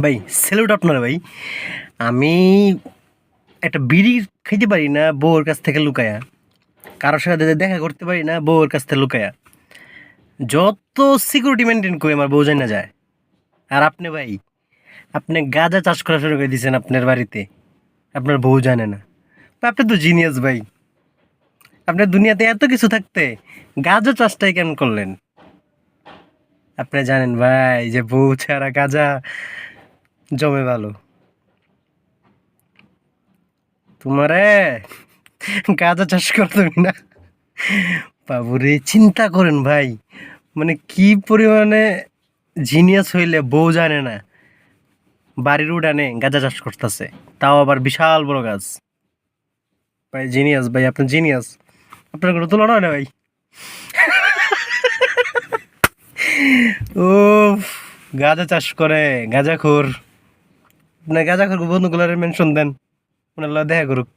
ভাই স্যালুট আপনার ভাই। আমি একটা বিড়ি খাইতে পারি না বউর কাছ থেকে লুকায়া, কারোর সাথে দেখা করতে পারি না বউর কাছ থেকে লুকায়া, যত সিকিউরিটি মেনটেন করে আমার বউ জানা যায়। আর আপনি ভাই, আপনি গাঁজা চাষ করা শুরু করে দিয়েছেন আপনার বাড়িতে, আপনার বউ জানে না। আপনি তো জিনিয়াস ভাই। আপনার দুনিয়াতে এত কিছু থাকতে গাঁজা চাষটাই কেন করলেন? আপনি জানেন ভাই যে বউ ছাড়া গাঁজা জমে ভালো। তোমারে গাঁজা চাষ করতে হবে না। বাবুরে চিন্তা করেন ভাই, মানে কি পরিমাণে জিনিয়াস হইলে বউ জানে না বাড়ির উঠানে গাঁজা চাষ করতেছে, তাও আবার বিশাল বড় গাছ। ভাই জিনিয়াস ভাই, আপনি জিনিয়াস, আপনার কোনো তুলনা হয় না ভাই। ও, গাঁজা চাষ করে গাঁজাখোর। না গাঁজাখোর বন্ধুগুলার মেনশন দেন, ওনার লগে দেখা করুক।